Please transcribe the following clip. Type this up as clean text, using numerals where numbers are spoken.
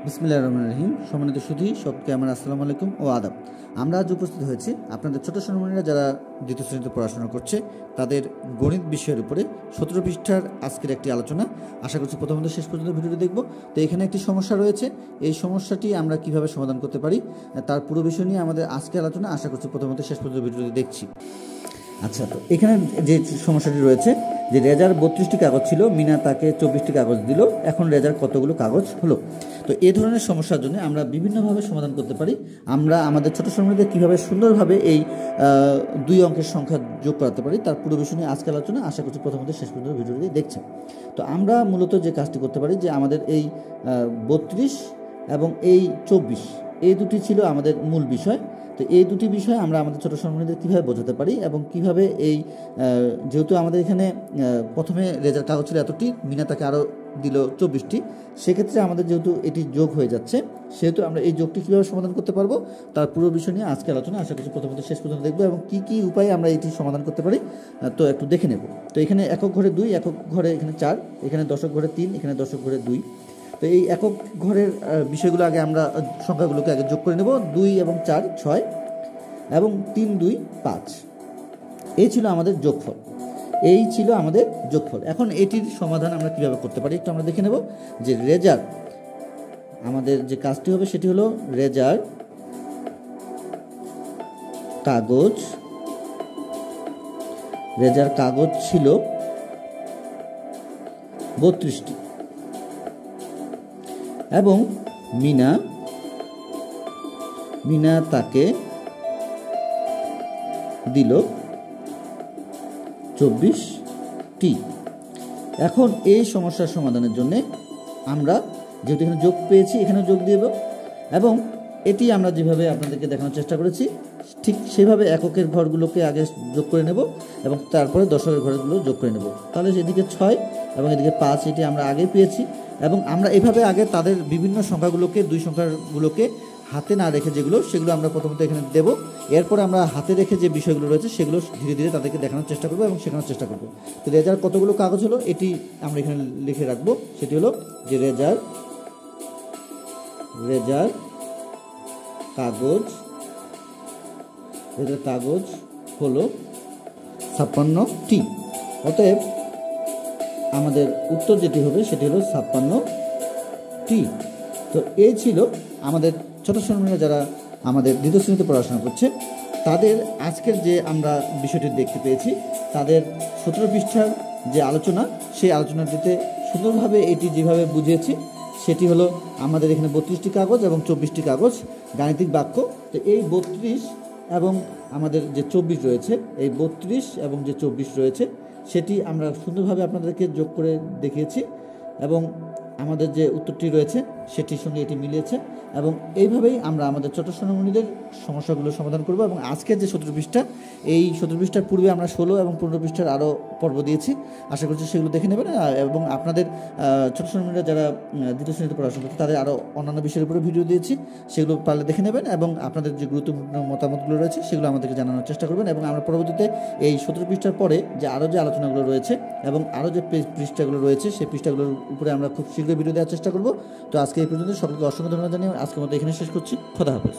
বিসমিল্লাহির রহমানির রহিম। সম্মানিত সুধী সবকে আমার আসসালামু আলাইকুম ও আদাব। আমরা আজ উপস্থিত হয়েছি আপনাদের ছোট সোনামণিরা যারা দ্বিতীয় শ্রেণীতে পড়াশোনা করছে তাদের গণিত বিষয়ের উপরে 17 পৃষ্ঠার আজকের একটি আলোচনা। আশা করছি প্রথমত শেষ পর্যন্ত ভিডিওটি দেখব। তো এখানে একটি সমস্যা রয়েছে, এই সমস্যাটি আমরা কিভাবে সমাধান করতে পারি তার পুরো বিষয় নিয়ে আমাদের আজকের আলোচনা। আশা করছি প্রথমত শেষ পর্যন্ত ভিডিওটি দেখছি। আচ্ছা, তো এখানে যে সমস্যাটি রয়েছে যে রেজার 32টি কাগজ ছিল, মিনা তাকে 24টি কাগজ দিল, এখন রেজার কতগুলো কাগজ হলো। তো এই ধরনের সমস্যার জন্য আমরা বিভিন্নভাবে সমাধান করতে পারি। আমরা আমাদের ছোট সোনামণিদের কীভাবে সুন্দরভাবে এই দুই অঙ্কের সংখ্যা যোগ করাতে পারি তার পুরো বিষয় নিয়ে আজকে আলোচনা। আশা করছি প্রথমত শেষ পর্যন্ত ভিডিওটি দেখছেন। তো আমরা মূলত যে কাজটি করতে পারি যে আমাদের এই 32 এবং এই 24 এই দুটি ছিল আমাদের মূল বিষয়। তো এই দুটি বিষয় আমরা আমাদের ছোটো সোনামণিদের কীভাবে বোঝাতে পারি এবং কিভাবে এই যেহেতু আমাদের এখানে প্রথমে রেজার কাগজ ছিল এতটি, মিনা তাকে আরও দিল 24টি, সেক্ষেত্রে আমাদের যেহেতু এটি যোগ হয়ে যাচ্ছে সেহেতু আমরা এই যোগটি কীভাবে সমাধান করতে পারবো তার পুরো বিষয় নিয়ে আজকে আলোচনা। আশা করছি প্রথমত শেষ পর্যন্ত দেখবো এবং কী কী উপায়ে আমরা এটি সমাধান করতে পারি তো একটু দেখে নেব। তো এখানে একক ঘরে 2, একক ঘরে এখানে 4, এখানে দশক ঘরে 3, এখানে দশক ঘরে 2। তো এই একক ঘরের বিষয়গুলো আগে আমরা সংখ্যাগুলোকে আগে যোগ করে নেব। 2 এবং 4 6 এবং 3 2 5, এই ছিল আমাদের যোগফল। এই ছিল আমাদের যোগফল। এখন এটির সমাধান আমরা কিভাবে করতে পারি একটু আমরা দেখে নেব। যে রেজার আমাদের যে কাজটি হবে সেটি হলো রেজার কাগজ ছিল 32টি এবং মিনা তাকে দিল 24টি। এখন এই সমস্যার সমাধানের জন্য আমরা যেহেতু এখানে যোগ পেয়েছি এখানে যোগ দেব এবং এটি আমরা যেভাবে আপনাদেরকে দেখানোর চেষ্টা করেছি ঠিক সেভাবে এককের ঘরগুলোকে আগে যোগ করে নেব এবং তারপরে দশকের ঘরগুলো যোগ করে নেব। তাহলে এদিকে 6 এবং এদিকে 5 এটি আমরা আগে পেয়েছি এবং আমরা এভাবে আগে তাদের বিভিন্ন সংখ্যাগুলোকে দুই সংখ্যাগুলোকে হাতে না রেখে সেগুলো আমরা প্রথমত এখানে দেব। এরপরে আমরা হাতে রেখে যে বিষয়গুলো রয়েছে সেগুলো ধীরে ধীরে তাদেরকে দেখানোর চেষ্টা করবো এবং শেখানোর চেষ্টা করবো। তো রেজার কতগুলো কাগজ হলো এটি আমরা এখানে লিখে রাখবো। সেটি হলো যে রেজার কাগজ হলো 56টি। অতএব আমাদের উত্তর যেটি হবে সেটি হলো 56টি। তো এই ছিল আমাদের ছোট সোনামণিরা যারা আমাদের দ্বিতীয় শ্রেণীতে পড়াশোনা করছে তাদের আজকের যে আমরা বিষয়টি দেখতে পেয়েছি তাদের 17 পৃষ্ঠার যে আলোচনা সেই আলোচনাটিতে সুন্দরভাবে এটি যেভাবে বুঝিয়েছি সেটি হলো আমাদের এখানে 32টি কাগজ এবং 24টি কাগজ গাণিতিক বাক্য। তো এই 32 এবং আমাদের যে 24 রয়েছে, এই 32 এবং যে 24 রয়েছে সেটি আমরা সুন্দরভাবে আপনাদেরকে যোগ করে দেখিয়েছি এবং আমাদের যে উত্তরটি রয়েছে সেটির সঙ্গে এটি মিলিয়েছে এবং এইভাবেই আমরা আমাদের ছোট সোনামণিদের সমস্যাগুলো সমাধান করব। এবং আজকের যে 17 পৃষ্ঠা, এই 17 পৃষ্ঠার পূর্বে আমরা 16 এবং 15 পৃষ্ঠার আরও পর্ব দিয়েছি। আশা করছি সেগুলো দেখে নেবেন এবং আপনাদের ছোট সোনামণিরা যারা দ্বিতীয় শ্রেণীতে পড়াশোনা করছে তাদের আরও অন্যান্য বিষয়ের উপরে ভিডিও দিয়েছি, সেগুলো পারলে দেখে নেবেন এবং আপনাদের যে গুরুত্বপূর্ণ মতামতগুলো রয়েছে সেগুলো আমাদেরকে জানানোর চেষ্টা করবেন। এবং আমরা পরবর্তীতে এই 17 পৃষ্ঠার পরে যে আরও যে আলোচনাগুলো রয়েছে এবং আরও যে পৃষ্ঠাগুলো রয়েছে সেই পৃষ্ঠাগুলোর উপরে আমরা খুব শীঘ্রই ভিডিও দেওয়ার চেষ্টা করব। তো আজকে এই পর্যন্ত সকলকে অসংখ্য ধন্যবাদ জানিয়ে আজকের মতো এখানে শেষ করছি। খোদা হাফেজ।